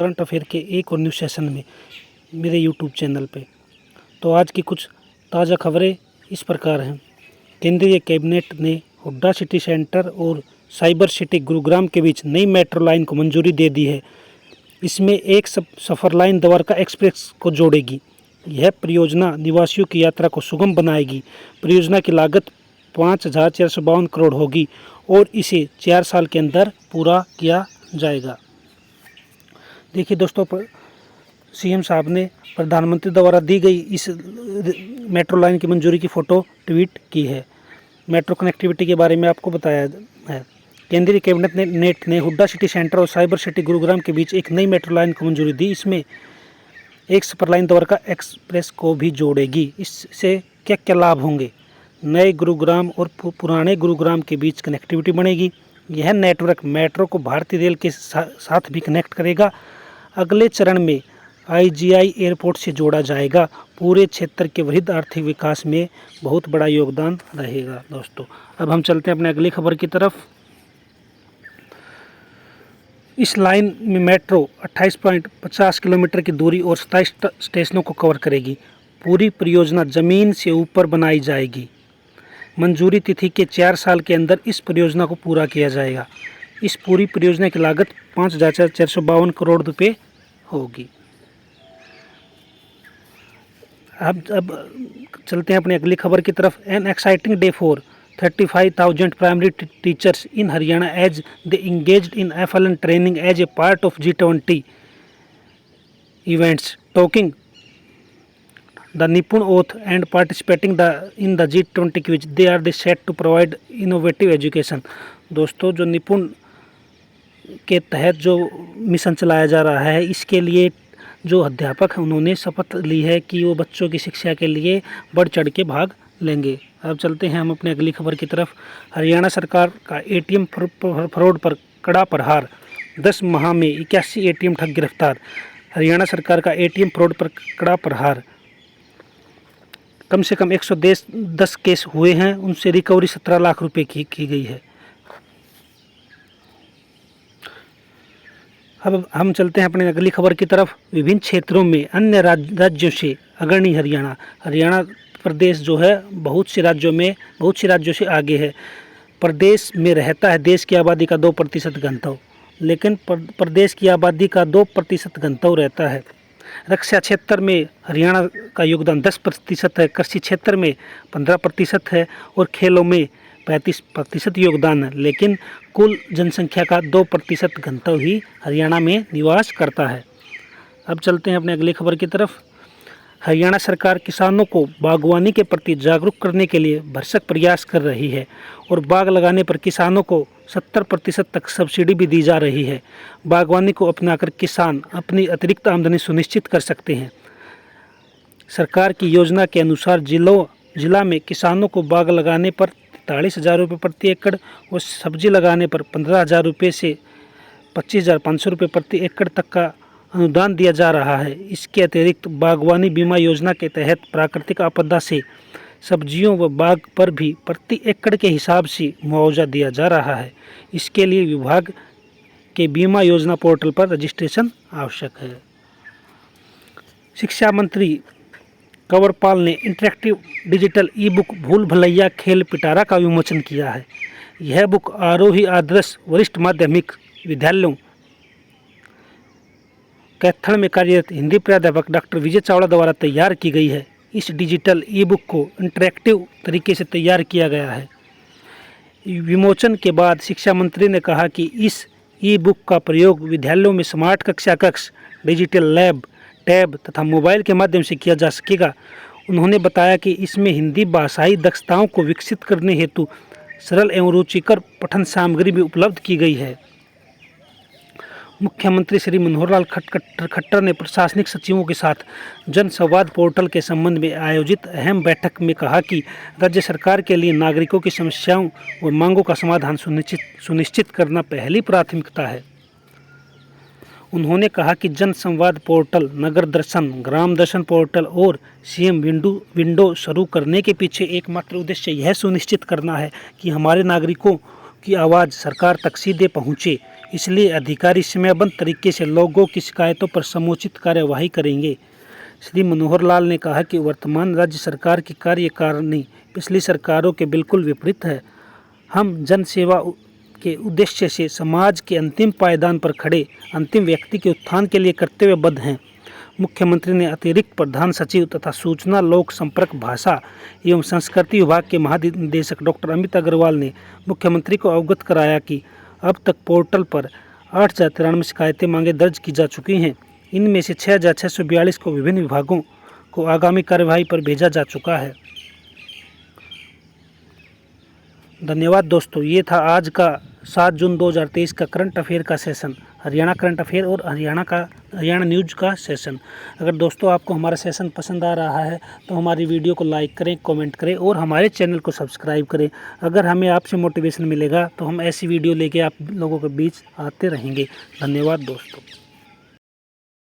Current affair के एक और न्यूज़ सेशन में मेरे यूट्यूब चैनल पे। तो आज की कुछ ताज़ा खबरें इस प्रकार हैं। केंद्रीय कैबिनेट ने हुड्डा सिटी सेंटर और साइबर सिटी गुरुग्राम के बीच नई मेट्रो लाइन को मंजूरी दे दी है। इसमें एक सफ़र लाइन द्वारका एक्सप्रेस को जोड़ेगी। यह परियोजना निवासियों की यात्रा को सुगम बनाएगी। परियोजना की लागत 5,452 करोड़ होगी और इसे 4 साल के अंदर पूरा किया जाएगा। देखिए दोस्तों, सीएम साहब ने प्रधानमंत्री द्वारा दी गई इस मेट्रो लाइन की मंजूरी की फ़ोटो ट्वीट की है। मेट्रो कनेक्टिविटी के बारे में आपको बताया है। केंद्रीय कैबिनेट ने हुड्डा सिटी सेंटर और साइबर सिटी गुरुग्राम के बीच एक नई मेट्रो लाइन को मंजूरी दी। इसमें एक सुपर लाइन द्वारका एक्सप्रेस को भी जोड़ेगी। इससे क्या क्या लाभ होंगे? नए गुरुग्राम और पुराने गुरुग्राम के बीच कनेक्टिविटी बढ़ेगी। यह नेटवर्क मेट्रो को भारतीय रेल के साथ भी कनेक्ट करेगा। अगले चरण में आईजीआई एयरपोर्ट से जोड़ा जाएगा। पूरे क्षेत्र के वृहद आर्थिक विकास में बहुत बड़ा योगदान रहेगा। दोस्तों, अब हम चलते हैं अपने अगली खबर की तरफ। इस लाइन में मेट्रो 28.50 किलोमीटर की दूरी और 27 स्टेशनों को कवर करेगी। पूरी परियोजना ज़मीन से ऊपर बनाई जाएगी। मंजूरी तिथि के 4 साल के अंदर इस परियोजना को पूरा किया जाएगा। इस पूरी परियोजना की लागत 5,452 करोड़ रुपए होगी। अब चलते हैं अपनी अगली खबर की तरफ। An exciting day for 35,000 primary teachers in Haryana as they engaged in FLN training as a part of G20 events taking the Nipun oath and participating in the G20 quiz they are they set to provide innovative education. दोस्तों, जो निपुण के तहत जो mission चलाया जा रहा है, इसके लिए जो अध्यापक हैं उन्होंने शपथ ली है कि वो बच्चों की शिक्षा के लिए बढ़ चढ़ के भाग लेंगे। अब चलते हैं हम अपने अगली खबर की तरफ। हरियाणा सरकार का ATM फ्रॉड पर कड़ा प्रहार। 10 माह में 81 ATM ठग गिरफ्तार। हरियाणा सरकार का ATM फ्रॉड पर कड़ा प्रहार। कम से कम 110 केस हुए हैं, उनसे रिकवरी 17 लाख रुपए की गई है। अब हम चलते हैं अपने अगली खबर की तरफ। विभिन्न क्षेत्रों में अन्य राज्यों से अग्रणी हरियाणा प्रदेश जो है बहुत से राज्यों से आगे है। प्रदेश में रहता है देश की आबादी का 2% घनत्व, लेकिन प्रदेश की आबादी का 2% घनत्व रहता है। रक्षा क्षेत्र में हरियाणा का योगदान 10% है, कृषि क्षेत्र में 15% है और खेलों में 35% योगदान है। लेकिन कुल जनसंख्या का 2% घनत्व ही हरियाणा में निवास करता है। अब चलते हैं अपने अगली खबर की तरफ। हरियाणा सरकार किसानों को बागवानी के प्रति जागरूक करने के लिए भरसक प्रयास कर रही है और बाग लगाने पर किसानों को 70% तक सब्सिडी भी दी जा रही है। बागवानी को अपनाकर किसान अपनी अतिरिक्त आमदनी सुनिश्चित कर सकते हैं। सरकार की योजना के अनुसार जिला में किसानों को बाग लगाने पर 43,000 रुपये प्रति एकड़ और सब्जी लगाने पर 15,000 रुपये से 25,500 रुपये प्रति एकड़ तक का अनुदान दिया जा रहा है। इसके अतिरिक्त बागवानी बीमा योजना के तहत प्राकृतिक आपदा से सब्जियों व बाग पर भी प्रति एकड़ के हिसाब से मुआवजा दिया जा रहा है। इसके लिए विभाग के बीमा योजना पोर्टल पर रजिस्ट्रेशन आवश्यक है। शिक्षा मंत्री कंवरपाल ने इंटरेक्टिव डिजिटल ई-बुक भूल भुलैया खेल पिटारा का विमोचन किया है। यह बुक आरोही आदर्श वरिष्ठ माध्यमिक विद्यालयों कैथल में कार्यरत हिंदी प्राध्यापक डॉक्टर विजय चावड़ा द्वारा तैयार की गई है। इस डिजिटल ई-बुक को इंटरेक्टिव तरीके से तैयार किया गया है। विमोचन के बाद शिक्षा मंत्री ने कहा कि इस ई-बुक का प्रयोग विद्यालयों में स्मार्ट कक्षा कक्ष, डिजिटल लैब, टैब तथा मोबाइल के माध्यम से किया जा सकेगा। उन्होंने बताया कि इसमें हिंदी भाषाई दक्षताओं को विकसित करने हेतु सरल एवं रुचिकर पठन सामग्री भी उपलब्ध की गई है। मुख्यमंत्री श्री मनोहर लाल खट्टर ने प्रशासनिक सचिवों के साथ जन संवाद पोर्टल के संबंध में आयोजित अहम बैठक में कहा कि राज्य सरकार के लिए नागरिकों की समस्याओं व मांगों का समाधान सुनिश्चित करना पहली प्राथमिकता है। उन्होंने कहा कि जन संवाद पोर्टल, नगर दर्शन, ग्राम दर्शन पोर्टल और CM विंडो शुरू करने के पीछे एकमात्र उद्देश्य यह सुनिश्चित करना है कि हमारे नागरिकों की आवाज़ सरकार तक सीधे पहुँचे। इसलिए अधिकारी समयबद्ध तरीके से लोगों की शिकायतों पर समुचित कार्यवाही करेंगे। श्री मनोहर लाल ने कहा कि वर्तमान राज्य सरकार की कार्यकारिणी पिछली सरकारों के बिल्कुल विपरीत है। हम जन सेवा के उद्देश्य से समाज के अंतिम पायदान पर खड़े अंतिम व्यक्ति के उत्थान के लिए कर्तव्यबद्ध हैं। मुख्यमंत्री ने अतिरिक्त प्रधान सचिव तथा सूचना लोक संपर्क भाषा एवं संस्कृति विभाग के महानिदेशक डॉक्टर अमित अग्रवाल ने मुख्यमंत्री को अवगत कराया कि अब तक पोर्टल पर 8,093 शिकायतें मांगे दर्ज की जा चुकी हैं। इनमें से 6,642 को विभिन्न विभागों को आगामी कार्यवाही पर भेजा जा चुका है। धन्यवाद दोस्तों, ये था आज का 7 जून 2023 का करंट अफेयर का सेशन, हरियाणा करंट अफेयर और हरियाणा न्यूज का सेशन। अगर दोस्तों आपको हमारा सेशन पसंद आ रहा है तो हमारी वीडियो को लाइक करें, कमेंट करें और हमारे चैनल को सब्सक्राइब करें। अगर हमें आपसे मोटिवेशन मिलेगा तो हम ऐसी वीडियो लेके आप लोगों के बीच आते रहेंगे। धन्यवाद दोस्तों।